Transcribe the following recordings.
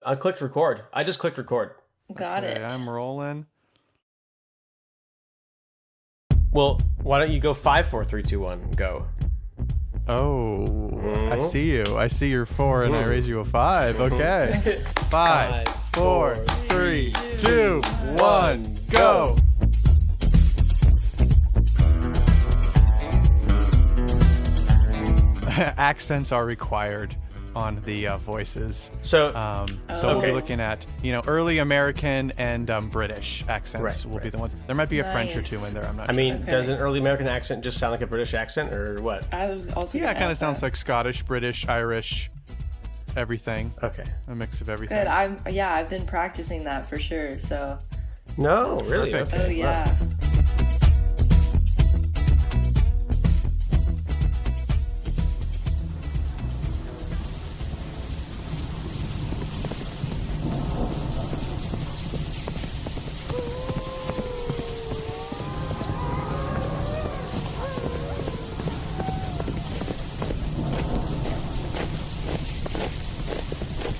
I clicked record. I just clicked record. Got Okay, it. I'm rolling. Well, why don't you go 5, 4, 3, 2, 1, go. Oh, I see you. I see your 4 and I raise you a 5. Okay. 5, 4, 3, 2, 1, go. Accents are required on the voices. So, We'll be looking at, early American and British accents will be the ones. There might be a French or two in there. I'm not sure. I mean, Okay. does an early American accent just sound like a British accent or what? I was also Yeah, it kind of sounds like Scottish, British, Irish, everything. Okay. A mix of everything. Good. I've been practicing that for sure. So. No, really? Perfect. Okay. Oh yeah.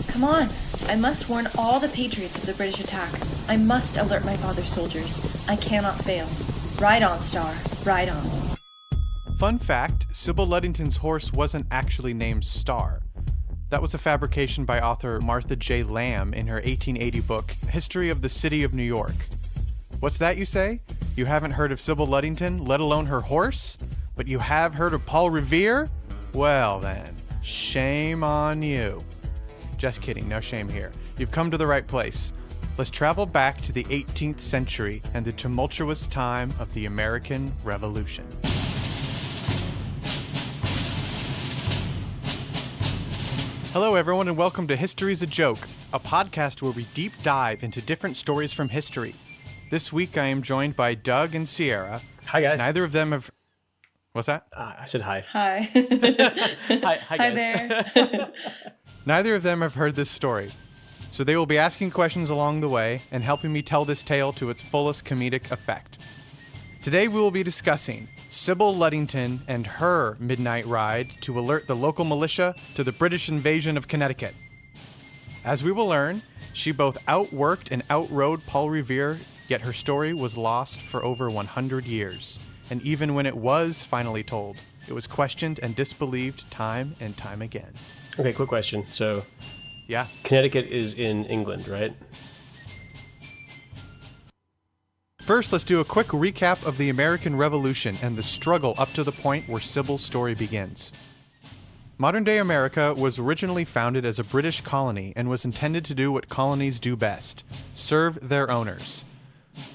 Come on. I must warn all the patriots of the British attack. I must alert my father's soldiers. I cannot fail. Ride on, Star. Ride on. Fun fact, Sybil Ludington's horse wasn't actually named Star. That was a fabrication by author Martha J. Lamb in her 1880 book, History of the City of New York. What's that, you say? You haven't heard of Sybil Ludington, let alone her horse? But you have heard of Paul Revere? Well then, shame on you. Just kidding, no shame here. You've come to the right place. Let's travel back to the 18th century and the tumultuous time of the American Revolution. Hello everyone and welcome to History's a Joke, a podcast where we deep dive into different stories from history. This week I am joined by Doug and Sierra. Hi, guys. Neither of them have... What's that? I said hi. Hi. Hi, guys. there. Neither of them have heard this story, so they will be asking questions along the way and helping me tell this tale to its fullest comedic effect. Today we will be discussing Sybil Ludington and her midnight ride to alert the local militia to the British invasion of Connecticut. As we will learn, she both outworked and outrode Paul Revere, yet her story was lost for over 100 years. And even when it was finally told, it was questioned and disbelieved time and time again. Okay, quick question. So, Yeah. Connecticut is in England, right? First, let's do a quick recap of the American Revolution and the struggle up to the point where Sybil's story begins. Modern-day America was originally founded as a British colony and was intended to do what colonies do best: serve their owners.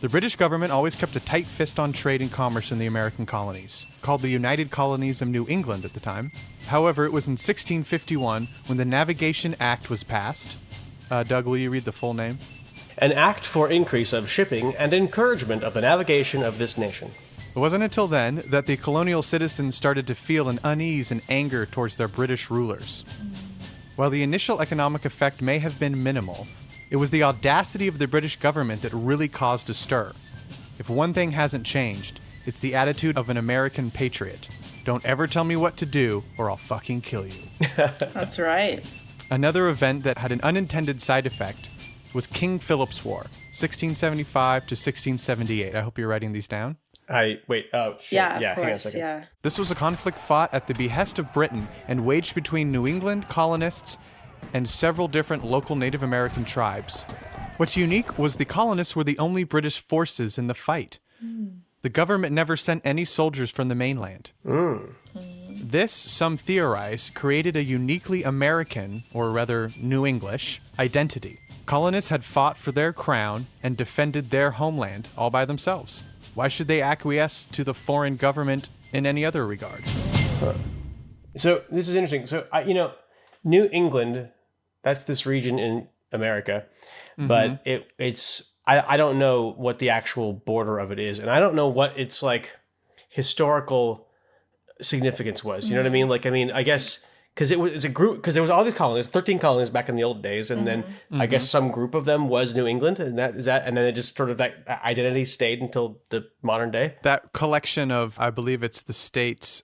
The British government always kept a tight fist on trade and commerce in the American colonies, called the United Colonies of New England at the time. However, it was in 1651 when the Navigation Act was passed. Doug, will you read the full name? An act for increase of shipping and encouragement of the navigation of this nation. It wasn't until then that the colonial citizens started to feel an unease and anger towards their British rulers. While the initial economic effect may have been minimal, it was the audacity of the British government that really caused a stir. If one thing hasn't changed, it's the attitude of an American patriot. Don't ever tell me what to do, or I'll fucking kill you. That's right. Another event that had an unintended side effect was King Philip's War, 1675 to 1678. I hope you're writing these down. Wait, oh, shit. Yeah, of hang on a course. second. Yeah. This was a conflict fought at the behest of Britain and waged between New England colonists and several different local Native American tribes. What's unique was the colonists were the only British forces in the fight. The government never sent any soldiers from the mainland. This, some theorize, created a uniquely American, or rather New English, identity. Colonists had fought for their crown and defended their homeland all by themselves. Why should they acquiesce to the foreign government in any other regard? So, this is interesting. So, New England, that's this region in America, but I don't know what the actual border of it is, and I don't know what its like historical significance was. You know what I mean? Like, I guess because it's a group, because there was all these colonies, 13 colonies back in the old days, and then I guess some group of them was New England, and and then it just sort of that identity stayed until the modern day. That collection of, I believe it's the states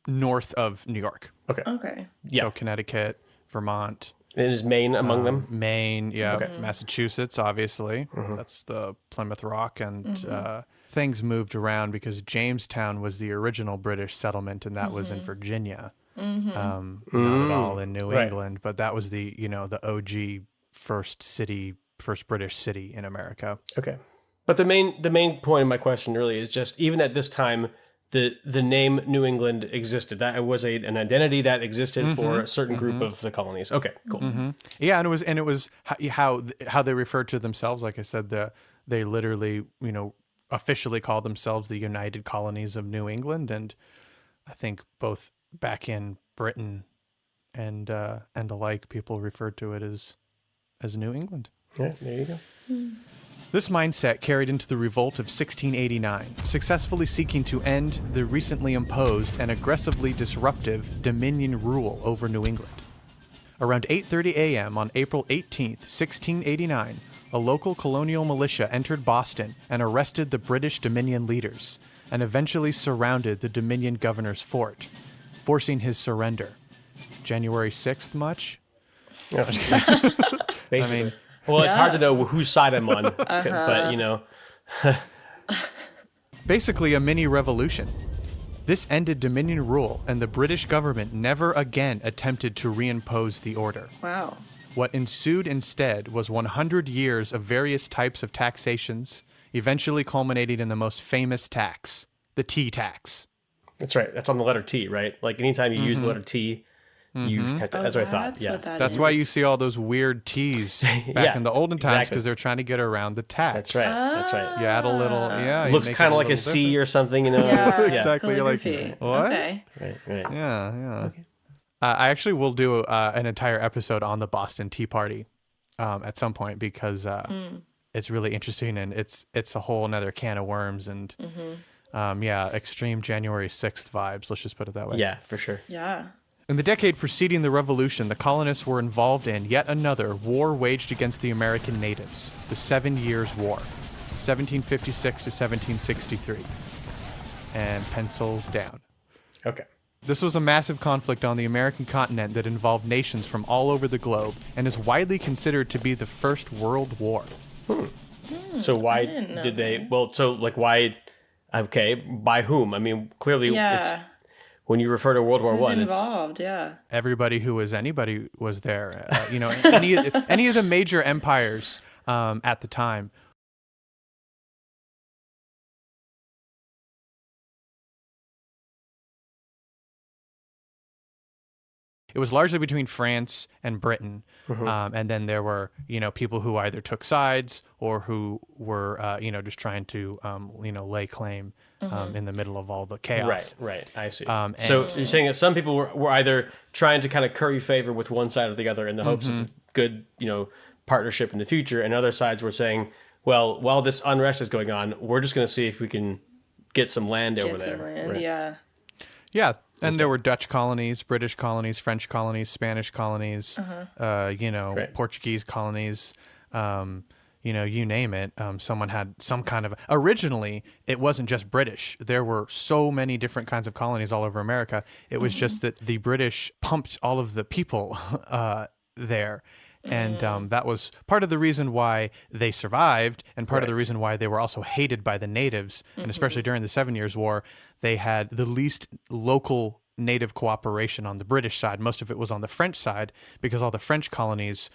north of New York. Okay. Okay. Yeah. So Connecticut, Vermont, And is Maine among them? Maine, yeah, Massachusetts, obviously. That's the Plymouth Rock, and things moved around because Jamestown was the original British settlement, and that was in Virginia, not at all in New England. But that was the the OG first British city in America. Okay, but the main point of my question really is just even at this time, the name New England existed. That was an identity that existed for a certain group of the colonies. Okay, cool. Yeah, and it was how they referred to themselves. Like I said, they literally officially called themselves the United Colonies of New England, and I think both back in Britain and the like, people referred to it as New England. Yeah, there you go. This mindset carried into the revolt of 1689, successfully seeking to end the recently imposed and aggressively disruptive Dominion rule over New England. Around 8:30 a.m. on April 18, 1689, a local colonial militia entered Boston and arrested the British Dominion leaders, and eventually surrounded the Dominion governor's fort, forcing his surrender. January 6th much? Basically. Well, it's hard to know whose side I'm on, but Basically a mini revolution. This ended Dominion rule, and the British government never again attempted to reimpose the order. Wow. What ensued instead was 100 years of various types of taxations, eventually culminating in the most famous tax, the tea tax. That's right. That's on the letter T, right? Like anytime you use the letter T, that's what I thought. Yeah, that's why you see all those weird T's back in the olden times, because they're trying to get around the tax. That's right. That's right. You add a little, It looks kind of like a C or something, Yeah, exactly. You're like, what? Okay. Right. Yeah. Okay. I actually will do an entire episode on the Boston Tea Party at some point, because it's really interesting, and it's a whole another can of worms, and extreme January 6th vibes. Let's just put it that way. Yeah, for sure. Yeah. In the decade preceding the Revolution, the colonists were involved in yet another war waged against the American natives, the 7 Years' War, 1756 to 1763. And pencils down. Okay. This was a massive conflict on the American continent that involved nations from all over the globe, and is widely considered to be the First World War. So why did they? Well, so like why? Okay, by whom? I mean, clearly, it's when you refer to World War I, involved, everybody who was anybody was there. Any of the major empires at the time. It was largely between France and Britain, and then there were people who either took sides or who were just trying to lay claim in the middle of all the chaos. Right. I see. So you're saying that some people were either trying to kind of curry favor with one side or the other in the hopes of good partnership in the future, and other sides were saying, well, while this unrest is going on, we're just going to see if we can get some land over there. Land, right? Yeah. And there were Dutch colonies, British colonies, French colonies, Spanish colonies, Portuguese colonies, you name it. Someone had some kind of... Originally, it wasn't just British. There were so many different kinds of colonies all over America. It was just that the British pumped all of the people there. And that was part of the reason why they survived, and part of the reason why they were also hated by the natives. And especially during the 7 Years' War, they had the least local native cooperation on the British side. Most of it was on the French side, because all the French colonies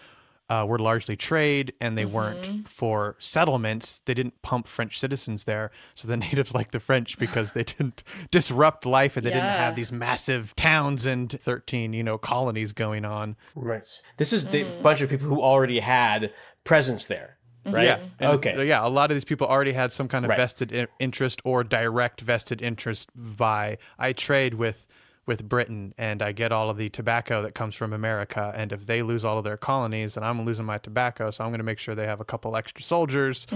were largely trade, and they weren't for settlements. They didn't pump French citizens there. So the natives liked the French because they didn't disrupt life, and they didn't have these massive towns and 13, colonies going on. Right. This is the bunch of people who already had presence there, right? Yeah. And okay. A lot of these people already had some kind of vested interest or direct vested interest by, I trade with Britain, and I get all of the tobacco that comes from America, and if they lose all of their colonies, then I'm losing my tobacco, so I'm going to make sure they have a couple extra soldiers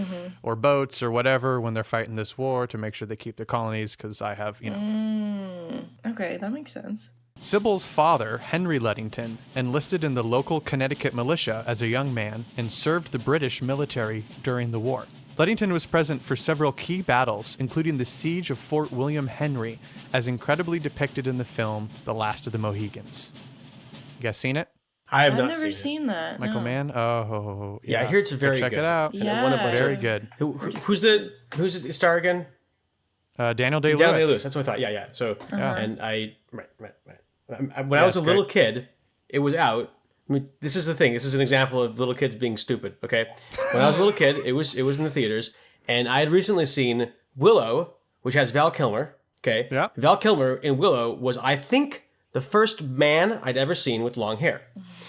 or boats or whatever when they're fighting this war to make sure they keep their colonies, because I have, Okay, that makes sense. Sybil's father, Henry Ludington, enlisted in the local Connecticut militia as a young man and served the British military during the war. Ludington was present for several key battles, including the siege of Fort William Henry, as incredibly depicted in the film The Last of the Mohegans. You guys seen it? I have I've not never seen seen that. Michael no. Mann. Oh, it. Yeah, I hear it's very Check good. it out. And I wanna Yeah. watch Very it. good. Who's the star again? Daniel Daniel Day-Lewis. Day-Lewis. That's what I thought. Yeah. So, and I when I was a it's little great. kid, it was out. I mean, this is the thing. This is an example of little kids being stupid. Okay, when I was a little kid, it was in the theaters, and I had recently seen Willow, which has Val Kilmer. Okay, Yeah. Val Kilmer in Willow was, I think, the first man I'd ever seen with long hair.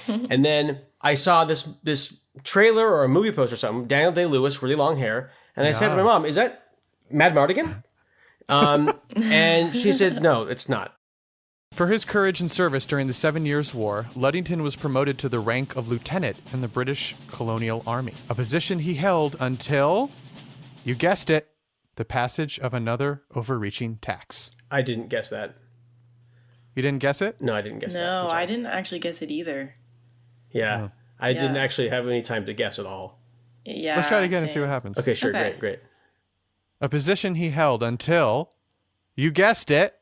And then I saw this trailer or a movie poster or something, Daniel Day-Lewis, really long hair, and I said to my mom, "Is that Mad Mardigan?" And she said, "No, it's not." For his courage and service during the 7 Years' War, Ludington was promoted to the rank of lieutenant in the British colonial army, a position he held until, you guessed it, the passage of another overreaching tax. I didn't guess that. You didn't guess it? No, I didn't guess that. No, I'm sorry. I didn't actually guess it either. Yeah, I didn't Yeah. actually have any time to guess at all. Yeah. Let's try it again and see same. what happens. Okay, sure, Okay. great. A position he held until, you guessed it,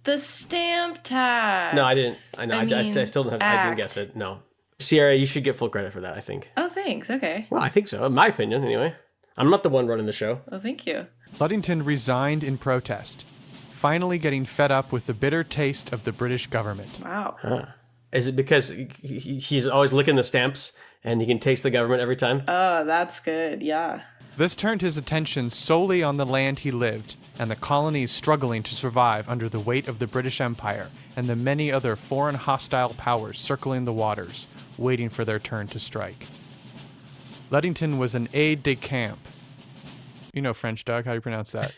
The stamp tax. No, I didn't. I know. I still don't have. I didn't guess it. No, Sierra, you should get full credit for that. I think. Oh, thanks. Okay. Well, I think so. In my opinion, anyway. I'm not the one running the show. Well, thank you. Ludington resigned in protest, finally getting fed up with the bitter taste of the British government. Wow. Is it because he's always licking the stamps and he can taste the government every time? Oh, that's good. Yeah. This turned his attention solely on the land he lived and the colonies struggling to survive under the weight of the British Empire and the many other foreign hostile powers circling the waters, waiting for their turn to strike. Ludington was an aide-de-camp. You know French, Doug. How do you pronounce that?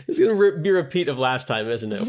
It's going to be a repeat of last time, isn't it?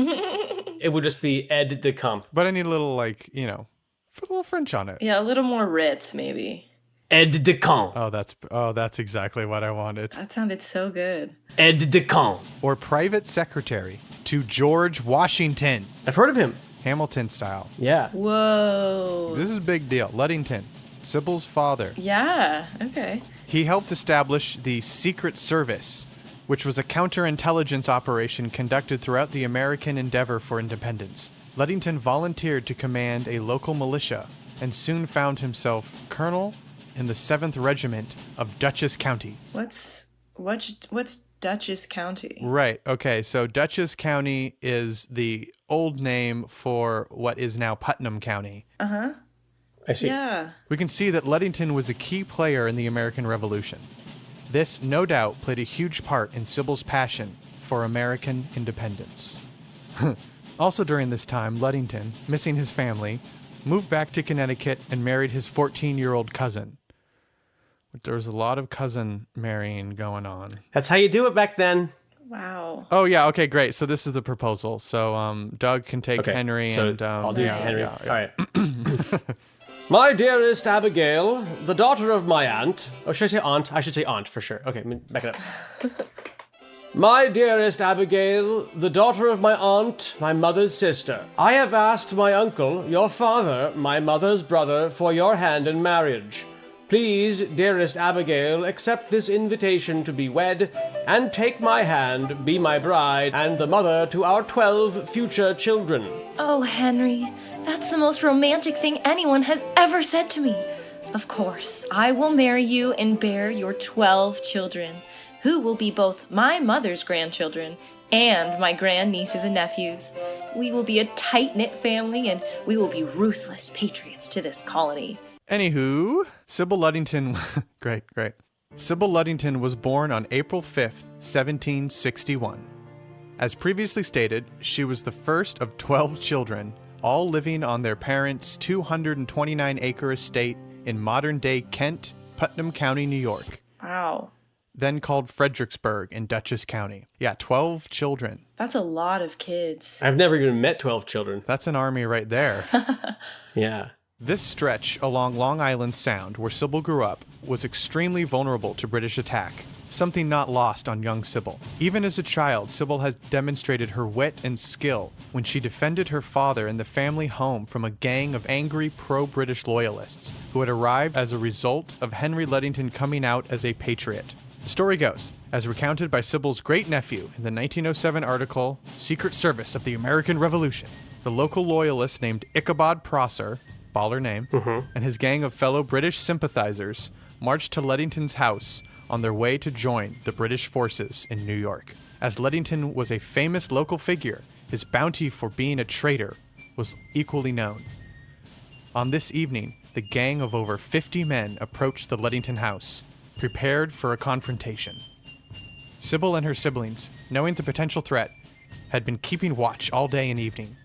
It would just be aide de camp. But I need a little, put a little French on it. Yeah, a little more Ritz, maybe. Aide de camp. That's exactly what I wanted. That sounded so good. Aide de camp. Or private secretary to George Washington, I've heard of him. Hamilton style. Yeah. Whoa. This is a big deal. Ludington, Sybil's father. Yeah. Okay. He helped establish the Secret Service, which was a counterintelligence operation conducted throughout the American endeavor for independence. Ludington volunteered to command a local militia and soon found himself colonel in the 7th Regiment of Dutchess County. What's Dutchess County? Right. Okay. So Dutchess County is the old name for what is now Putnam County. Uh-huh. I see. Yeah. We can see that Ludington was a key player in the American Revolution. This, no doubt, played a huge part in Sybil's passion for American independence. Also during this time, Ludington, missing his family, moved back to Connecticut and married his 14-year-old cousin. But there was a lot of cousin marrying going on. That's how you do it back then. Wow. Oh, yeah. Okay, great. So this is the proposal. So Doug can take Okay. Henry so and... I'll do yeah, Henry. yeah, yeah. All right. My dearest Abigail, the daughter of my aunt. Oh, should I say aunt? I should say aunt for sure. Okay, back it up. My dearest Abigail, the daughter of my aunt, my mother's sister. I have asked my uncle, your father, my mother's brother, for your hand in marriage. Please, dearest Abigail, accept this invitation to be wed, and take my hand, be my bride, and the mother to our 12 future children. Oh, Henry, that's the most romantic thing anyone has ever said to me. Of course, I will marry you and bear your 12 children, who will be both my mother's grandchildren and my grandnieces and nephews. We will be a tight-knit family, and we will be ruthless patriots to this colony. Anywho, Sybil Ludington... great. Sybil Ludington was born on April 5th, 1761. As previously stated, she was the first of 12 children, all living on their parents' 229-acre estate in modern-day Kent, Putnam County, New York. Wow. Then called Fredericksburg in Dutchess County. Yeah, 12 children. That's a lot of kids. I've never even met 12 children. That's an army right there. Yeah. This stretch along Long Island Sound, where Sybil grew up, was extremely vulnerable to British attack, something not lost on young Sybil. Even as a child, Sybil has demonstrated her wit and skill when she defended her father and the family home from a gang of angry pro-British loyalists who had arrived as a result of Henry Ludington coming out as a patriot. The story goes, as recounted by Sybil's great-nephew in the 1907 article, Secret Service of the American Revolution, the local loyalist named Ichabod Prosser baller name, and his gang of fellow British sympathizers marched to Ludington's house on their way to join the British forces in New York. As Ludington was a famous local figure, his bounty for being a traitor was equally known. On this evening, the gang of over 50 men approached the Ludington house, prepared for a confrontation. Sybil and her siblings, knowing the potential threat, had been keeping watch all day and evening.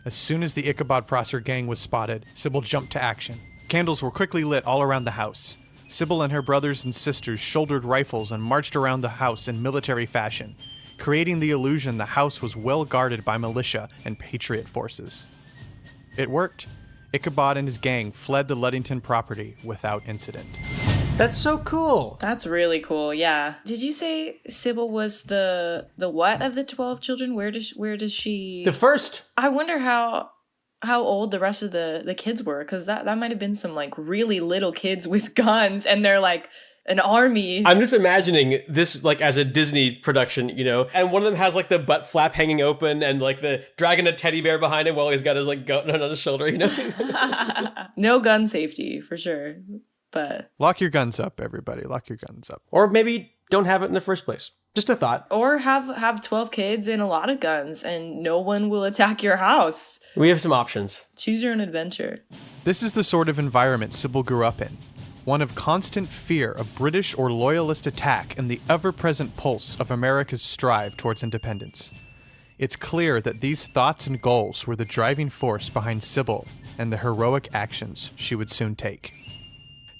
As soon as the Ichabod Prosser gang was spotted, Sybil jumped to action. Candles were quickly lit all around the house. Sybil and her brothers and sisters shouldered rifles and marched around the house in military fashion, creating the illusion the house was well guarded by militia and patriot forces. It worked. Ichabod and his gang fled the Ludington property without incident. That's so cool. That's really cool. Yeah. Did you say Sybil was the what of the 12 children? Where does she? The first. I wonder how old the rest of the kids were, because that might have been some like really little kids with guns, and they're like an army. I'm just imagining this like as a Disney production, and one of them has like the butt flap hanging open and like the dragging a teddy bear behind him while he's got his like gun on his shoulder, No gun safety for sure, but lock your guns up, everybody. Lock your guns up. Or maybe don't have it in the first place. Just a thought. Or have 12 kids and a lot of guns and no one will attack your house. We have some options. Choose your own adventure. This is the sort of environment Sybil grew up in. One of constant fear of British or loyalist attack and the ever-present pulse of America's strive towards independence. It's clear that these thoughts and goals were the driving force behind Sybil and the heroic actions she would soon take.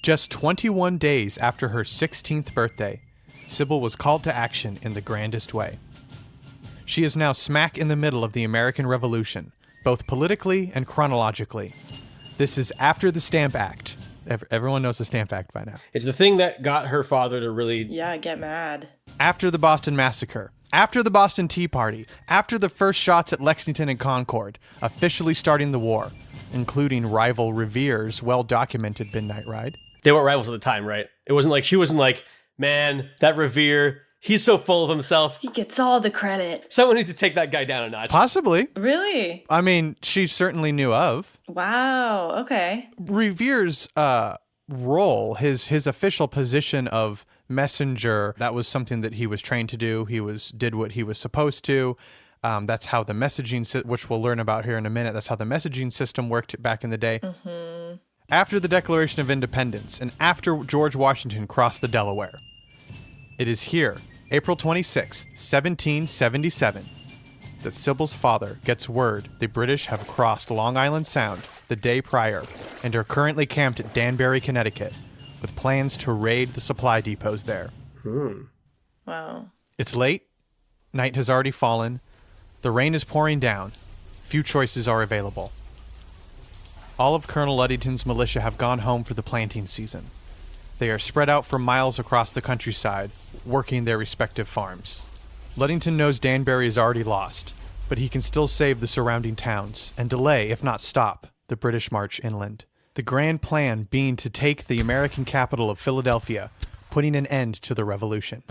Just 21 days after her 16th birthday, Sybil was called to action in the grandest way. She is now smack in the middle of the American Revolution, both politically and chronologically. This is after the Stamp Act. Everyone knows the Stamp Act by now. It's the thing that got her father to really... Yeah, get mad. After the Boston Massacre, after the Boston Tea Party, after the first shots at Lexington and Concord, officially starting the war, including rival Revere's well-documented midnight ride. They weren't rivals at the time, right? She wasn't like, man, that Revere, he's so full of himself. He gets all the credit. Someone needs to take that guy down a notch. Possibly. Really? I mean, she certainly knew of. Wow, okay. Revere's role, his official position of messenger, that was something that he was trained to do. He did what he was supposed to. That's how the messaging, which we'll learn about here in a minute, that's how the messaging system worked back in the day. Mm-hmm. After the Declaration of Independence and after George Washington crossed the Delaware, it is here, April 26, 1777, that Sybil's father gets word the British have crossed Long Island Sound the day prior and are currently camped at Danbury, Connecticut, with plans to raid the supply depots there. Wow. It's late. Night has already fallen. The rain is pouring down. Few choices are available. All of Colonel Ludington's militia have gone home for the planting season. They are spread out for miles across the countryside, working their respective farms. Ludington knows Danbury is already lost, but he can still save the surrounding towns and delay, if not stop, the British march inland. The grand plan being to take the American capital of Philadelphia, putting an end to the Revolution.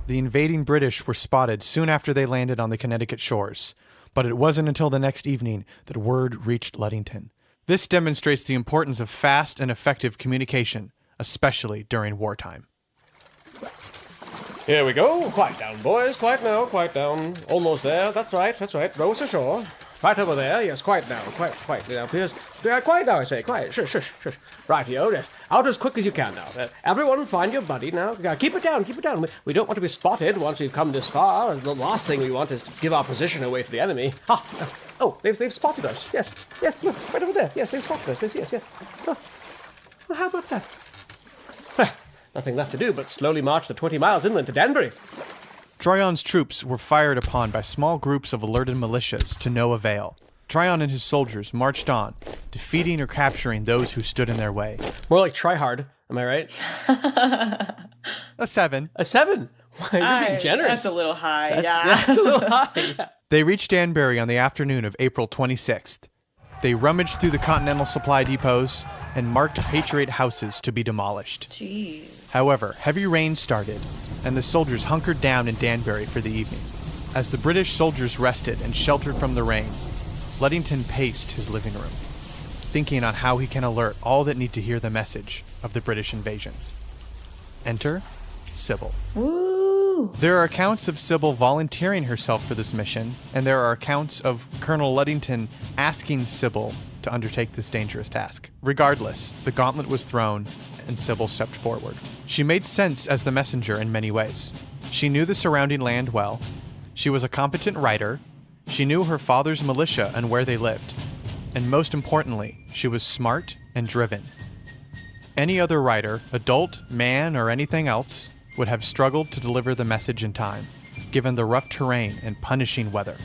The invading British were spotted soon after they landed on the Connecticut shores, but it wasn't until the next evening that word reached Ludington. This demonstrates the importance of fast and effective communication, especially during wartime. Here we go. Quiet down, boys. Quiet now. Quiet down. Almost there. That's right. Row us ashore. Right over there. Yes, quiet now. Quiet now, please. Quiet now, I say. Quiet. Shush. Right here. Yes. Out as quick as you can now. Everyone find your buddy now. Keep it down. We don't want to be spotted once we've come this far. The last thing we want is to give our position away to the enemy. Oh, they've spotted us. Yes, look, right over there. Yes, they've spotted us. Yes. Oh, well, how about that? Nothing left to do but slowly march the 20 miles inland to Danbury. Tryon's troops were fired upon by small groups of alerted militias to no avail. Tryon and his soldiers marched on, defeating or capturing those who stood in their way. More like try hard, am I right? A 7. A 7? You're being generous. That's a little high, That's a little high, yeah. They reached Danbury on the afternoon of April 26th. They rummaged through the Continental supply depots and marked Patriot houses to be demolished. Jeez. However, heavy rain started, and the soldiers hunkered down in Danbury for the evening. As the British soldiers rested and sheltered from the rain, Ludington paced his living room. thinking on how he can alert all that need to hear the message of the British invasion. Enter Sybil. Woo! There are accounts of Sybil volunteering herself for this mission, and there are accounts of Colonel Ludington asking Sybil to undertake this dangerous task. Regardless, the gauntlet was thrown, and Sybil stepped forward. She made sense as the messenger in many ways. She knew the surrounding land well. She was a competent writer. She knew her father's militia and where they lived. And most importantly, she was smart and driven. Any other writer, adult, man, or anything else, would have struggled to deliver the message in time, given the rough terrain and punishing weather.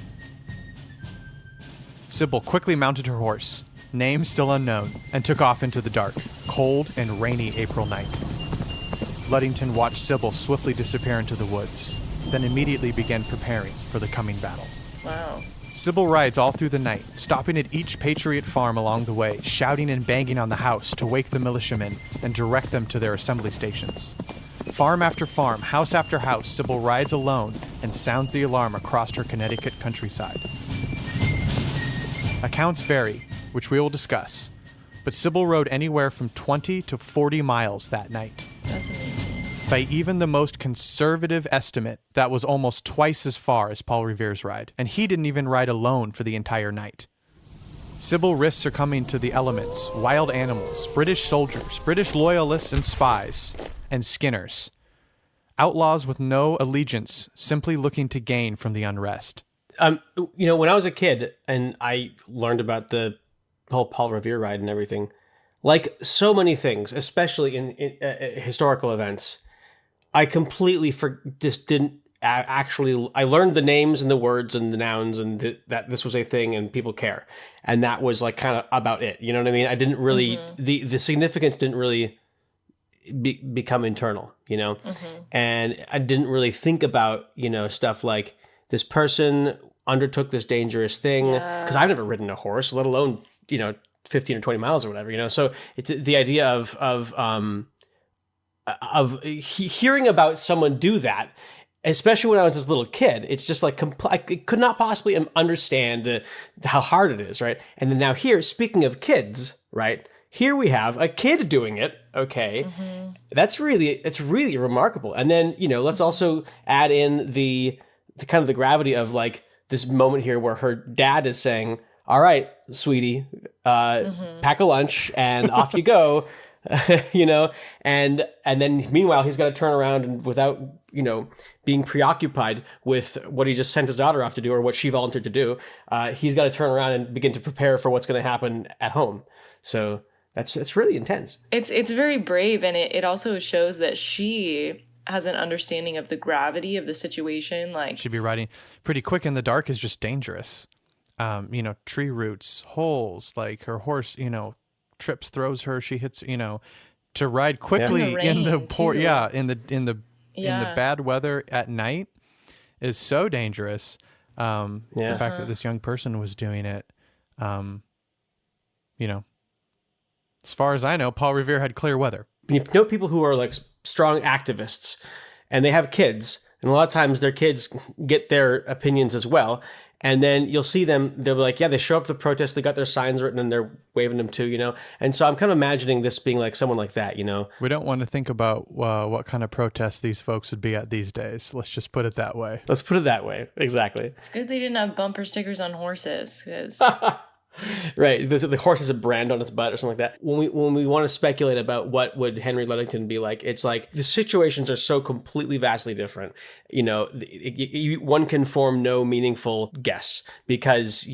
Sybil quickly mounted her horse, name still unknown, and took off into the dark, cold and rainy April night. Ludington watched Sybil swiftly disappear into the woods, then immediately began preparing for the coming battle. Wow. Sybil rides all through the night, stopping at each Patriot farm along the way, shouting and banging on the house to wake the militiamen and direct them to their assembly stations. Farm after farm, house after house, Sybil rides alone and sounds the alarm across her Connecticut countryside. Accounts vary, which we will discuss, but Sybil rode anywhere from 20 to 40 miles that night. That's amazing. By even the most conservative estimate, that was almost twice as far as Paul Revere's ride, and he didn't even ride alone for the entire night. Sybil risked succumbing to the elements, wild animals, British soldiers, British loyalists and spies, and skinners. Outlaws with no allegiance, simply looking to gain from the unrest. When I was a kid and I learned about the whole Paul Revere ride and everything, like so many things, especially in historical events, I completely just didn't actually. I learned the names and the words and the nouns and that this was a thing and people care, and that was like kind of about it. You know what I mean? I didn't really the significance didn't really become internal. And I didn't really think about stuff like this person undertook this dangerous thing, because I've never ridden a horse, let alone 15 or 20 miles or whatever. So it's the idea of hearing about someone do that, especially when I was this little kid. It's just like I could not possibly understand how hard it is, right? And then now here, speaking of kids, right? Here we have a kid doing it. Okay, it's really remarkable. And then let's also add in the kind of the gravity of like this moment here where her dad is saying, "All right, sweetie, pack a lunch and off you go." And then meanwhile he's got to turn around and without being preoccupied with what he just sent his daughter off to do or what she volunteered to do, he's got to turn around and begin to prepare for what's going to happen at home. So that's really intense. It's very brave, and it also shows that she has an understanding of the gravity of the situation. Like, she'd be riding pretty quick in the dark is just dangerous. Tree roots, holes, like her horse, trips, throws her, she hits, to ride quickly in the poor, in the bad weather at night is so dangerous. The fact that this young person was doing it, as far as I know, Paul Revere had clear weather. People who are like strong activists and they have kids, and a lot of times their kids get their opinions as well. And then you'll see them, they'll be like, they show up to the protest, they got their signs written and they're waving them too, And so I'm kind of imagining this being like someone like that, We don't want to think about what kind of protests these folks would be at these days. Let's just put it that way. Let's put it that way. Exactly. It's good they didn't have bumper stickers on horses, because... Right. The horse has a brand on its butt or something like that. When we want to speculate about what would Henry Ludington be like, it's like the situations are so completely vastly different. One can form no meaningful guess because,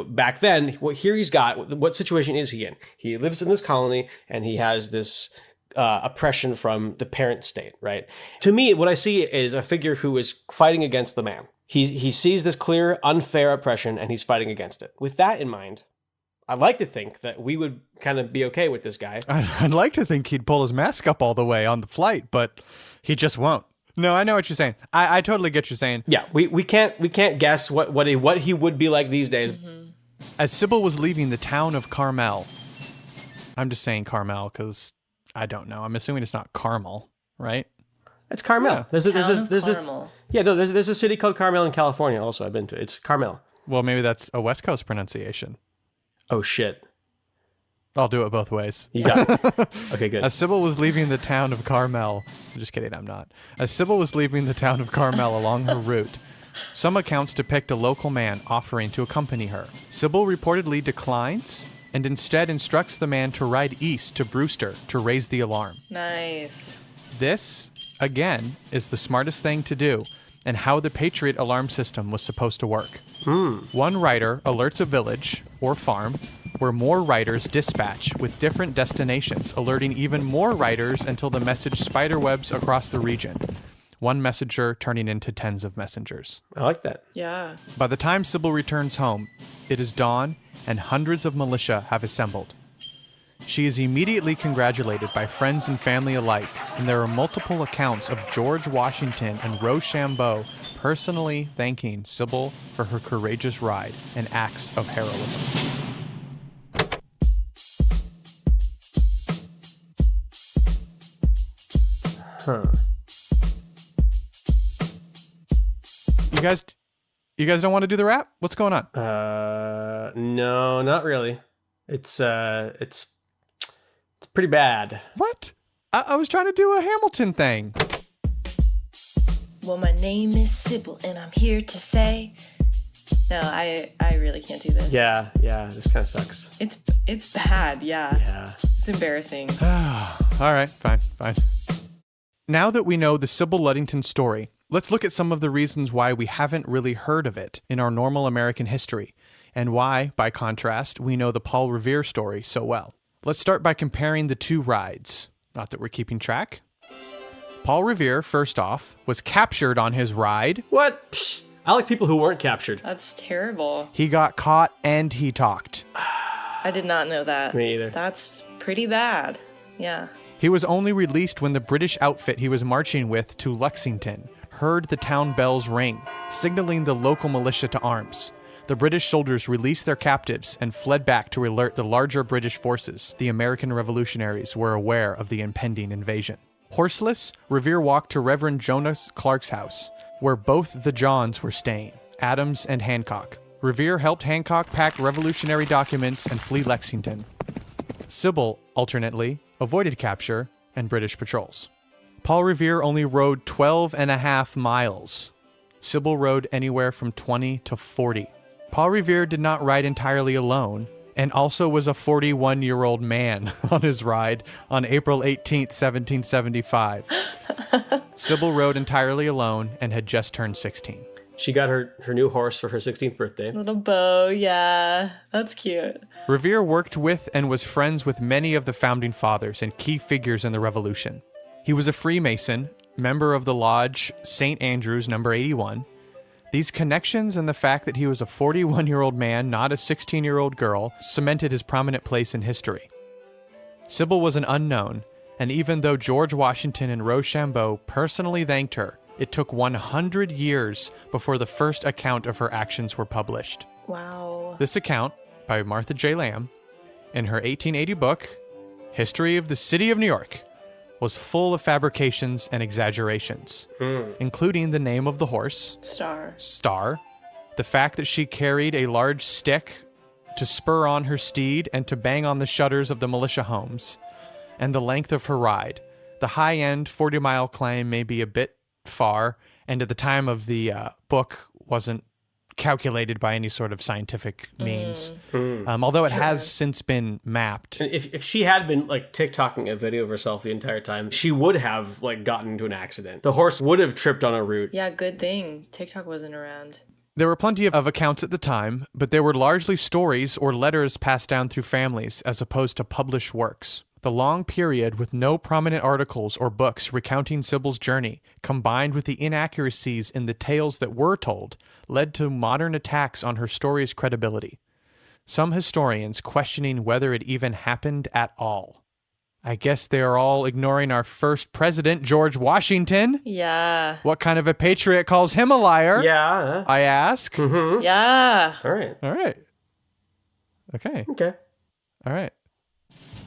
back then, here he's got, what situation is he in? He lives in this colony and he has this oppression from the parent state, right? To me, what I see is a figure who is fighting against the man. He sees this clear, unfair oppression and he's fighting against it. With that in mind, I'd like to think that we would kind of be okay with this guy. I'd like to think he'd pull his mask up all the way on the flight, but he just won't. No, I know what you're saying. I totally get what you're saying. Yeah, we can't guess what he would be like these days. Mm-hmm. As Sybil was leaving the town of Carmel, I'm just saying Carmel because I don't know. I'm assuming it's not Carmel, right? It's Carmel. Yeah. There's a city called Carmel in California. Also, I've been to it. It's Carmel. Well, maybe that's a West Coast pronunciation. Oh shit! I'll do it both ways. You got it. Okay, good. As Sybil was leaving the town of Carmel, just kidding, I'm not. As Sybil was leaving the town of Carmel along her route, some accounts depict a local man offering to accompany her. Sybil reportedly declines and instead instructs the man to ride east to Brewster to raise the alarm. Nice. This, again, is the smartest thing to do and how the Patriot alarm system was supposed to work. One rider alerts a village or farm where more riders dispatch with different destinations, alerting even more riders until the message spiderwebs across the region. One messenger turning into tens of messengers. I like that. Yeah. By the time Sybil returns home, it is dawn and hundreds of militia have assembled. She is immediately congratulated by friends and family alike, and there are multiple accounts of George Washington and Rochambeau personally thanking Sybil for her courageous ride and acts of heroism. You guys don't want to do the rap? What's going on? No, not really. It's pretty bad. What? I was trying to do a Hamilton thing. Well, my name is Sybil, and I'm here to say... No, I really can't do this. Yeah, this kind of sucks. It's bad, yeah. Yeah. It's embarrassing. All right, fine. Now that we know the Sybil Ludington story, let's look at some of the reasons why we haven't really heard of it in our normal American history, and why, by contrast, we know the Paul Revere story so well. Let's start by comparing the two rides. Not that we're keeping track. Paul Revere, first off, was captured on his ride. What? Psh, I like people who weren't captured. That's terrible. He got caught and he talked. I did not know that. Me either. That's pretty bad. Yeah. He was only released when the British outfit he was marching with to Lexington heard the town bells ring, signaling the local militia to arms. The British soldiers released their captives and fled back to alert the larger British forces. The American revolutionaries were aware of the impending invasion. Horseless, Revere walked to Reverend Jonas Clark's house, where both the Johns were staying, Adams and Hancock. Revere helped Hancock pack revolutionary documents and flee Lexington. Sybil, alternately, avoided capture and British patrols. Paul Revere only rode 12.5 miles. Sybil rode anywhere from 20 to 40. Paul Revere did not ride entirely alone, and also was a 41-year-old man on his ride on April 18th, 1775. Sybil rode entirely alone and had just turned 16. She got her new horse for her 16th birthday. Little bow, yeah. That's cute. Revere worked with and was friends with many of the founding fathers and key figures in the Revolution. He was a Freemason, member of the lodge St. Andrew's number 81. These connections and the fact that he was a 41-year-old man, not a 16-year-old girl, cemented his prominent place in history. Sybil was an unknown, and even though George Washington and Rochambeau personally thanked her, it took 100 years before the first account of her actions were published. Wow. This account, by Martha J. Lamb, in her 1880 book, History of the City of New York, was full of fabrications and exaggerations, including the name of the horse, Star, the fact that she carried a large stick to spur on her steed and to bang on the shutters of the militia homes, and the length of her ride. The high-end 40-mile claim may be a bit far, and at the time of the book wasn't calculated by any sort of scientific means, although it has since been mapped. And if she had been like TikToking a video of herself the entire time, she would have like gotten into an accident. The horse would have tripped on a root. Yeah, good thing TikTok wasn't around. There were plenty of accounts at the time, but they were largely stories or letters passed down through families as opposed to published works. The long period with no prominent articles or books recounting Sybil's journey, combined with the inaccuracies in the tales that were told, led to modern attacks on her story's credibility. Some historians questioning whether it even happened at all. I guess they are all ignoring our first president, George Washington. Yeah. What kind of a patriot calls him a liar? Yeah. I ask. Yeah. All right. Okay. All right.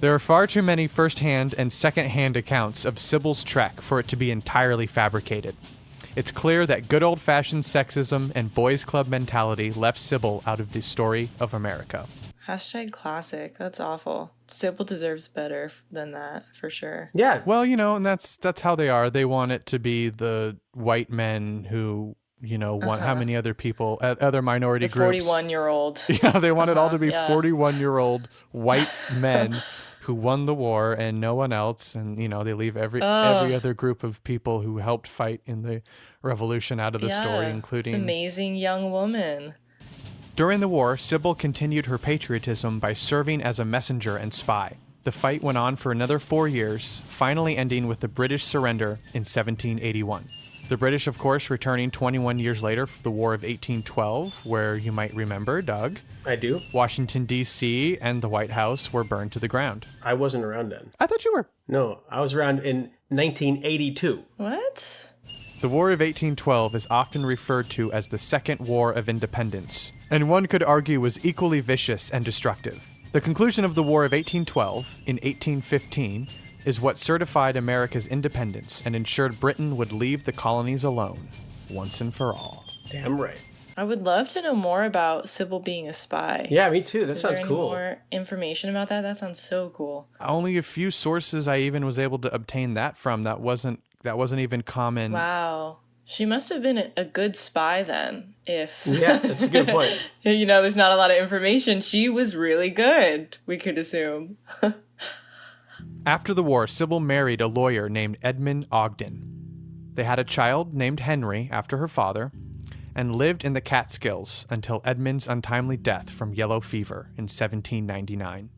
There are far too many first-hand and second-hand accounts of Sybil's trek for it to be entirely fabricated. It's clear that good old-fashioned sexism and boys' club mentality left Sybil out of the story of America. Hashtag classic. That's awful. Sybil deserves better than that, for sure. Yeah. Well, and that's how they are. They want it to be the white men who, want how many other people, other minority The groups. 41-year-old. Yeah, they want it all to be yeah. 41-year-old white men who won the war and no one else. And, they leave every other group of people who helped fight in the revolution out of the story, including... This amazing young woman. During the war, Sybil continued her patriotism by serving as a messenger and spy. The fight went on for another 4 years, finally ending with the British surrender in 1781. The British, of course, returning 21 years later for the War of 1812, where you might remember, Doug. I do. Washington, D.C. and the White House were burned to the ground. I wasn't around then. I thought you were. No, I was around in 1982. What? The War of 1812 is often referred to as the Second War of Independence, and one could argue was equally vicious and destructive. The conclusion of the War of 1812, in 1815, is what certified America's independence and ensured Britain would leave the colonies alone, once and for all. Damn right. I would love to know more about Sybil being a spy. Yeah, me too. That sounds Is there cool. any more information about that? That sounds so cool. Only a few sources I even was able to obtain that from. That wasn't even common. Wow. She must have been a good spy then, if... Yeah, that's a good point. There's not a lot of information. She was really good, we could assume. After the war, Sybil married a lawyer named Edmund Ogden. They had a child named Henry after her father, and lived in the Catskills until Edmund's untimely death from yellow fever in 1799.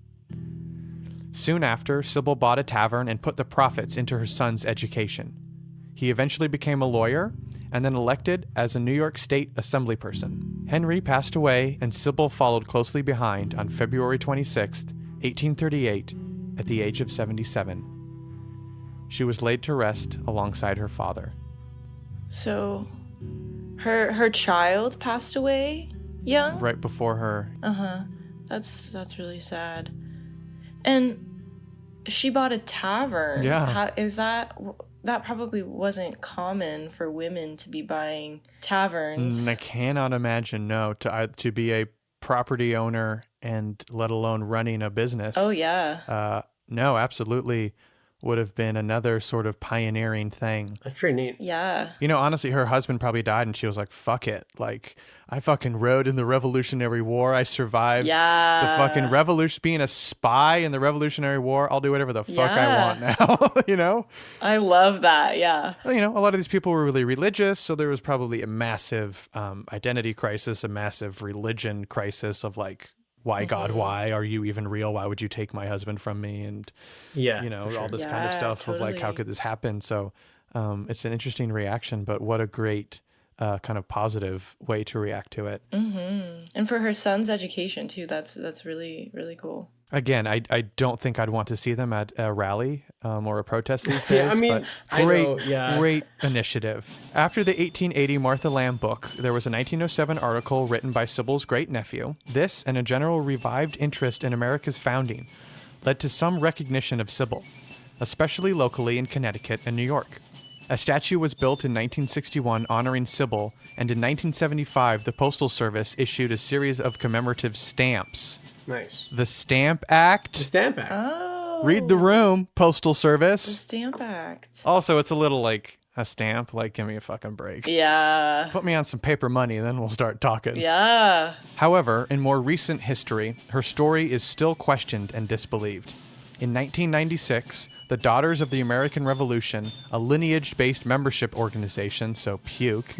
Soon after, Sybil bought a tavern and put the profits into her son's education. He eventually became a lawyer and then elected as a New York State Assemblyperson. Henry passed away, and Sybil followed closely behind on February 26, 1838, at the age of 77. She was laid to rest alongside her father. So, her child passed away young? Right before her. That's really sad. And she bought a tavern. Yeah. That probably wasn't common for women to be buying taverns. I cannot imagine, no, to be a property owner and let alone running a business. Oh, yeah. No, absolutely would have been another sort of pioneering thing. That's pretty neat. Yeah. Honestly, her husband probably died and she was like, fuck it. Like, I fucking rode in the Revolutionary War. I survived the fucking revolution, being a spy in the Revolutionary War. I'll do whatever the fuck I want now, I love that, yeah. A lot of these people were really religious, so there was probably a massive identity crisis, a massive religion crisis of like, why God, why are you even real? Why would you take my husband from me? And, all this kind of stuff of like, how could this happen? So it's an interesting reaction, but what a great kind of positive way to react to it. Mm-hmm. And for her son's education too, that's really, really cool. Again, I don't think I'd want to see them at a rally or a protest these days, but great initiative. After the 1880 Martha Lamb book, there was a 1907 article written by Sybil's great-nephew. This, and a general revived interest in America's founding, led to some recognition of Sybil, especially locally in Connecticut and New York. A statue was built in 1961 honoring Sybil, and in 1975 the Postal Service issued a series of commemorative stamps. Nice. The Stamp Act. The Stamp Act. Oh. Read the room, Postal Service. The Stamp Act. Also, it's a little like a stamp, like, give me a fucking break. Yeah. Put me on some paper money, then we'll start talking. Yeah. However, in more recent history, her story is still questioned and disbelieved. In 1996, the Daughters of the American Revolution, a lineage-based membership organization, so puke,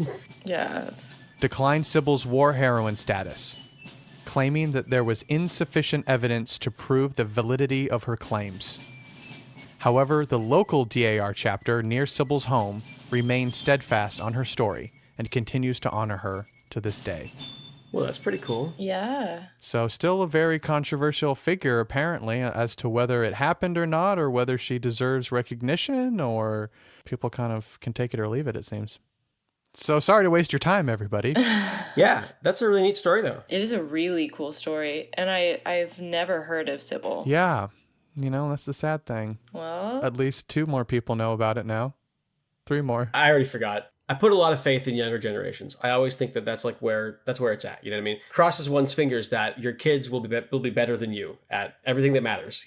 declined Sybil's war heroine status, claiming that there was insufficient evidence to prove the validity of her claims. However, the local DAR chapter near Sybil's home remains steadfast on her story and continues to honor her to this day. Well, that's pretty cool. Yeah. So still a very controversial figure, apparently, as to whether it happened or not, or whether she deserves recognition, or people kind of can take it or leave it, it seems. So sorry to waste your time, everybody. Yeah, that's a really neat story, though. It is a really cool story, and I've never heard of Sybil. Yeah, that's the sad thing. Well, at least 2 more people know about it now. 3 more. I already forgot. I put a lot of faith in younger generations. I always think that that's where it's at. You know what I mean? Crosses one's fingers that your kids will be better than you at everything that matters.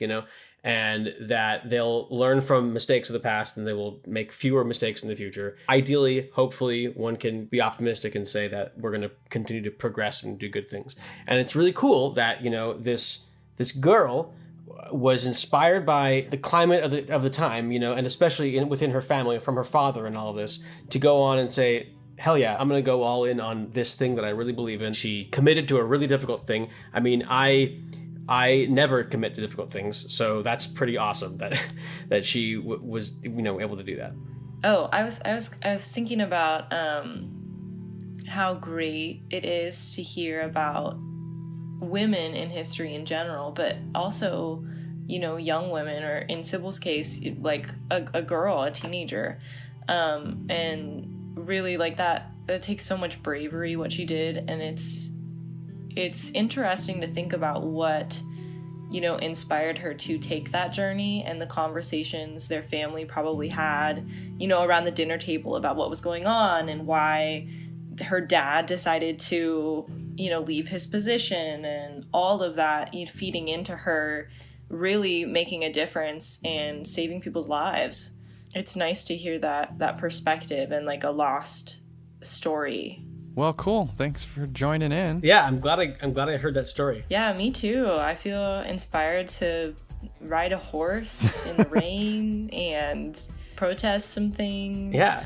And that they'll learn from mistakes of the past and they will make fewer mistakes in the future. Ideally, hopefully, one can be optimistic and say that we're going to continue to progress and do good things. And it's really cool that this girl was inspired by the climate of the time, and especially within her family, from her father and all of this, to go on and say, hell yeah, I'm going to go all in on this thing that I really believe in. She committed to a really difficult thing. I mean, I never commit to difficult things, so that's pretty awesome that she was able to do that. Oh, I was thinking about how great it is to hear about women in history in general, but also young women, or in Sybil's case, like a girl, a teenager, and really like that. It takes so much bravery what she did, and it's interesting to think about what, inspired her to take that journey, and the conversations their family probably had, around the dinner table about what was going on and why her dad decided to, leave his position, and all of that feeding into her really making a difference and saving people's lives. It's nice to hear that perspective and like a lost story. Well, cool. Thanks for joining in. Yeah, I'm glad I heard that story. Yeah, me too. I feel inspired to ride a horse in the rain and protest some things. Yeah.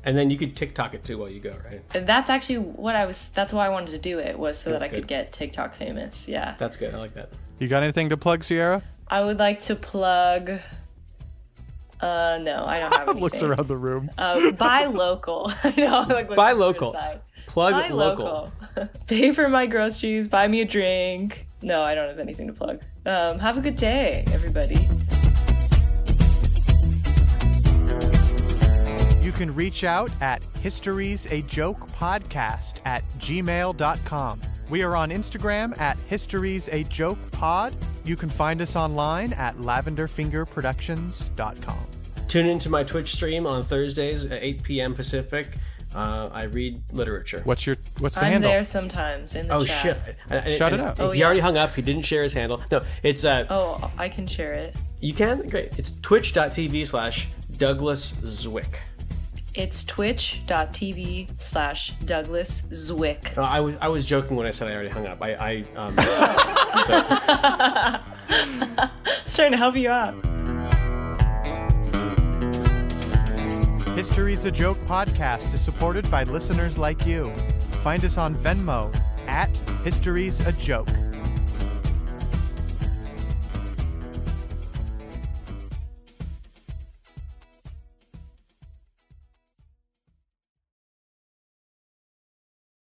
And then you could TikTok it too while you go, right? And that's actually that's why I wanted to do it, was so that I could get TikTok famous. Yeah. That's good. I like that. You got anything to plug, Sierra? I would like to plug... no, I don't have anything. Looks around the room. Buy local. Buy local. Plug buy local. Pay for my groceries. Buy me a drink. No, I don't have anything to plug. Have a good day, everybody. You can reach out at historysajokepodcast@gmail.com. We are on Instagram at historysajokepod. You can find us online at lavenderfingerproductions.com. Tune into my Twitch stream on Thursdays at 8 p.m. Pacific. I read literature. What's the I'm handle? there sometimes in the chat. Shit. Shout it out. He already hung up. He didn't share his handle. No, it's... I can share it. You can? Great. It's twitch.tv/Douglas Zwick. It's twitch.tv/Douglas Zwick. I was joking when I said I already hung up. I was trying to help you out. History's a Joke podcast is supported by listeners like you. Find us on Venmo at History's a Joke.